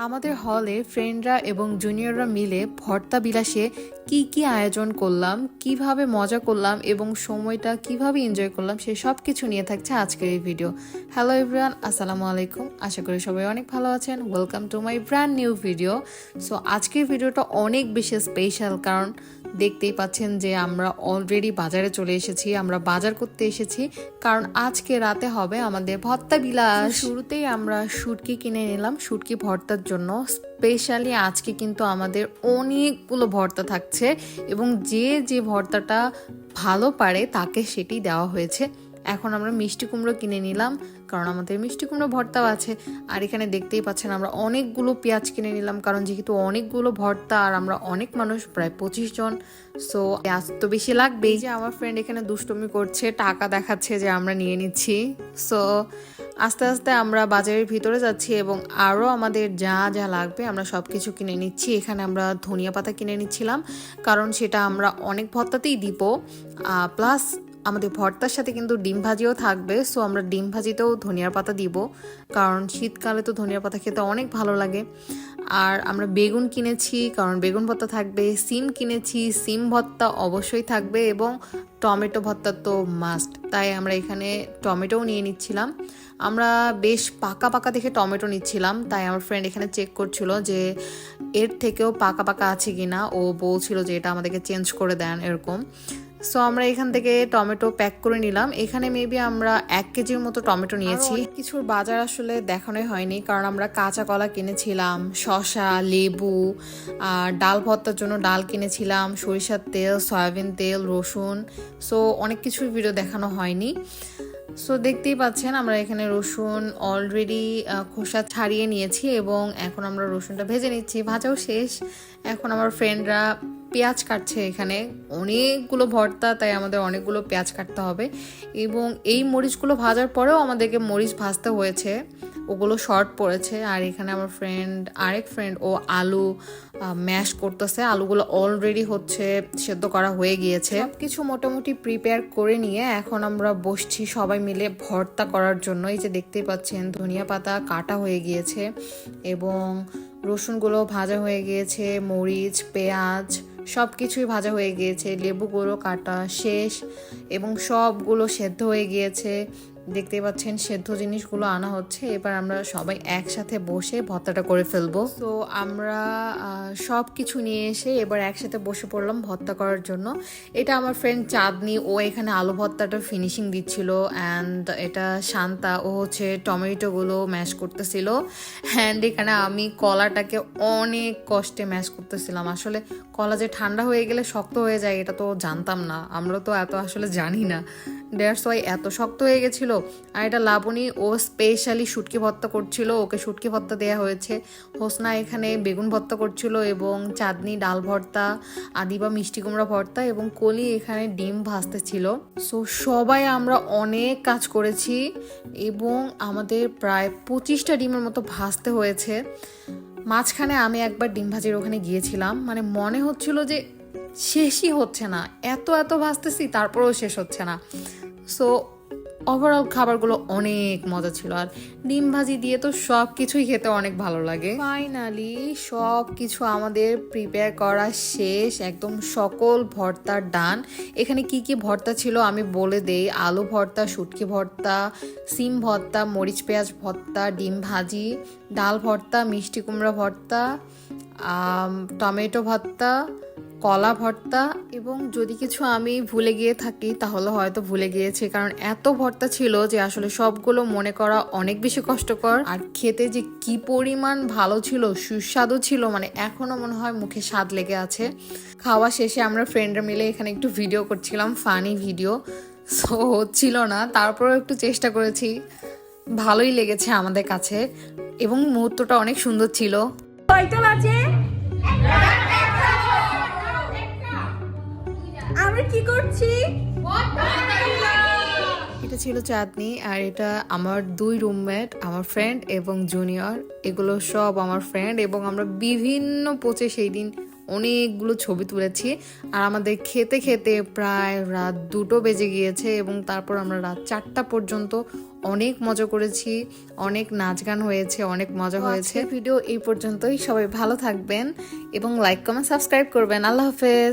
আমাদের হলে ফ্রেন্ডরা এবং জুনিয়ররা মিলে ভর্তা বিলাসে কি আয়োজন করলাম, কিভাবে মজা করলাম এবং সময়টা কিভাবে এনজয় করলাম সে সব কিছু নিয়ে থাকছে আজকের এই ভিডিও। হ্যালো এভরিওয়ান, আসসালামু আলাইকুম। আশা করি সবাই অনেক ভালো আছেন। Welcome to my brand new video. So আজকের ভিডিওটা অনেক বেশি স্পেশাল, কারণ দেখতেই পাচ্ছেন যে আমরা অলরেডি বাজারে চলে এসেছি, আমরা বাজার করতে এসেছি, কারণ আজকে রাতে হবে আমাদের ভর্তা বিলাস। শুরুতেই আমরা শুটকি কিনে নিলাম শুটকি ভর্তার জন্য। স্পেশালি আজকে কিন্তু আমাদের অনেকগুলো ভর্তা থাকছে এবং যে ভর্তাটা ভালো পারে তাকে সেটি দেওয়া হয়েছে। এখন আমরা মিষ্টি কুমড়ো কিনে নিলাম, কারণ আমাদের মিষ্টি কুমড়ো ভর্তাও আছে। আর এখানে দেখতেই পাচ্ছেন আমরা অনেকগুলো পেঁয়াজ কিনে নিলাম, কারণ যেহেতু অনেকগুলো ভর্তা আর আমরা অনেক মানুষ, প্রায় 25 জন, সো পেঁয়াজ তো বেশি লাগবেই। যে আমার ফ্রেন্ড এখানে দুষ্টুমি করছে, টাকা দেখাচ্ছে যে আমরা নিয়ে নিচ্ছি। সো আস্তে আস্তে আমরা বাজারের ভিতরে যাচ্ছি এবং আরও আমাদের যা যা লাগবে আমরা সব কিছু কিনে নিচ্ছি। এখানে আমরা ধনিয়া পাতা কিনে নিচ্ছিলাম, কারণ সেটা আমরা অনেক ভর্তাতেই দিব। প্লাস আমাদের ভর্তার সাথে কিন্তু ডিম ভাজিও থাকবে, সো আমরা ডিম ভাজিতেও ধনিয়ার পাতা দিব, কারণ শীতকালে তো ধনিয়ার পাতা খেতে অনেক ভালো লাগে। আর আমরা বেগুন কিনেছি, কারণ বেগুন ভর্তা থাকবে। সিম কিনেছি, সিম ভর্তা অবশ্যই থাকবে, এবং টমেটো ভর্তা তো মাস্ট, তাই আমরা এখানে টমেটোও নিয়ে নিচ্ছিলাম। আমরা বেশ পাকা পাকা দেখে টমেটো নিচ্ছিলাম, তাই আমার ফ্রেন্ড এখানে চেক করছিল যে এর থেকেও পাকা পাকা আছে কিনা। ও বলছিল যে এটা আমাদেরকে চেঞ্জ করে দেন এরকম। সো আমরা এখান থেকে টমেটো প্যাক করে নিলাম। এখানে মেবি আমরা 1 কেজির মতো টমেটো নিয়েছি। কিছুর বাজার আসলে দেখানোই হয়নি, কারণ আমরা কাঁচা কলা কিনেছিলাম, শসা, লেবু, আর ডাল ভর্তার জন্য ডাল কিনেছিলাম, সরিষার তেল, সয়াবিন তেল, রসুন। সো অনেক কিছুর ভিডিও দেখানো হয়নি। সো দেখতেই পাচ্ছেন আমরা এখানে রসুন অলরেডি খোসা ছাড়িয়ে নিয়েছি এবং এখন আমরা রসুনটা ভেজে নিচ্ছি। ভাজাও শেষ। এখন আমার ফ্রেন্ডরা পেঁয়াজ কাটছে। এখানে অনেকগুলো ভর্তা, তাই আমাদের অনেকগুলো পেঁয়াজ কাটতে হবে, এবং এই মরিচগুলো ভাজার পরেও আমাদেরকে মরিচ ভাজতে হয়েছে, ওগুলো শর্ট পড়েছে। আর এখানে আমার আরেক ফ্রেন্ড ও আলু ম্যাশ করতেছে। আলুগুলো অলরেডি সেদ্ধ করা হয়ে গিয়েছে। কিছু মোটামুটি প্রিপেয়ার করে নিয়ে এখন আমরা বসছি সবাই মিলে ভর্তা করার জন্য। এই যে দেখতেই পাচ্ছেন ধনিয়া পাতা কাটা হয়ে গিয়েছে এবং রসুনগুলো ভাজা হয়ে গিয়েছে, মরিচ, পেঁয়াজ সব কিছুই ভাজা হয়ে গিয়েছে, লেবুগুলো কাটা শেষ এবং সবগুলো সেদ্ধ হয়ে গিয়েছে। দেখতে পাচ্ছেন সেদ্ধ জিনিসগুলো আনা হচ্ছে। এবার আমরা সবাই একসাথে বসে ভর্তাটা করে ফেলবো। তো আমরা সব কিছু নিয়ে এসে এবার একসাথে বসে পড়লাম ভর্তা করার জন্য। এটা আমার ফ্রেন্ড চাঁদনি, ও এখানে আলু ভর্তাটা ফিনিশিং দিচ্ছিল, অ্যান্ড এটা শান্তা, ও টমেটোগুলো ম্যাশ করতেছিল, অ্যান্ড এখানে আমি কলাটাকে অনেক কষ্টে ম্যাশ করতেছিলাম। আসলে কলা যে ঠান্ডা হয়ে গেলে শক্ত হয়ে যায় এটা তো জানতাম না, আমরা তো এত আসলে জানি না, দ্যাটস ওয়াই এত শক্ত হয়ে গেছিল। আর এটা লাবণী, ও স্পেশালি শুটকি ভর্তা করছিল, ওকে শুটকি ভর্তা দেওয়া হয়েছে। হোসনা এখানে বেগুন ভর্তা করছিল, এবং চাঁদনি ডাল ভর্তা, আদিবা মিষ্টি কুমড়া ভর্তা, এবং কলি এখানে ডিম ভাজতে ছিল। সো সবাই আমরা অনেক কাজ করেছি এবং আমাদের প্রায় 25টা ডিমের মতো ভাজতে হয়েছে। মাঝখানে আমি একবার ডিম ভাজির ওখানে গিয়েছিলাম, মানে মনে হচ্ছিল যে শেষই হচ্ছে না, এত ভাজতেছি তারপরেও শেষ হচ্ছে না। সো ওভারঅল খাবারগুলো অনেক মজা ছিল, আর ডিম ভাজি দিয়ে তো সব কিছুই খেতে অনেক ভালো লাগে। ফাইনালি সব কিছু আমাদের প্রিপেয়ার করা শেষ, একদম সকল ভর্তা ডান। এখানে কি ভর্তা ছিল আমি বলে দেই: আলু ভর্তা, শুটকি ভর্তা, সিম ভর্তা, মরিচ পেঁয়াজ ভর্তা, ডিম ভাজি, ডাল ভর্তা, মিষ্টি কুমড়া ভর্তা, টমেটো ভর্তা, কলা ভর্তা, এবং যদি কিছু আমি ভুলে গিয়ে থাকি তাহলে হয়তো ভুলে গিয়েছি, কারণ এত ভর্তা ছিল যে আসলে সবগুলো মনে করা অনেক বেশি কষ্টকর। আর খেতে যে কি পরিমাণ ভালো ছিল, সুস্বাদু ছিল, মানে এখনো মনে হয় মুখে স্বাদ লেগে আছে। খাওয়া শেষে আমরা ফ্রেন্ডরা মিলে এখানে একটু ভিডিও করছিলাম, ফানি ভিডিও। সো হচ্ছিল না, তারপরেও একটু চেষ্টা করেছি, ভালোই লেগেছে আমাদের কাছে এবং মুহূর্তটা অনেক সুন্দর ছিল। কয়টা বাজে? আমরা কি করছি? এটা ছিল চাঁদনি, আর এটা আমার 2 রুমমেট, আমার ফ্রেন্ড এবং জুনিয়র। এগুলো সব আমার ফ্রেন্ড, এবং আমরা বিভিন্ন পোচে সেই দিন অনেকগুলো ছবি তুলেছি। আর আমাদের খেতে খেতে প্রায় রাত 2টো বেজে গিয়েছে এবং তারপর আমরা রাত 4টা পর্যন্ত অনেক মজা করেছি, অনেক নাচ গান হয়েছে, অনেক মজা হয়েছে। ভিডিও এই পর্যন্তই, সবাই ভালো থাকবেন এবং লাইক কমেন্ট সাবস্ক্রাইব করবেন। আল্লাহ হাফেজ।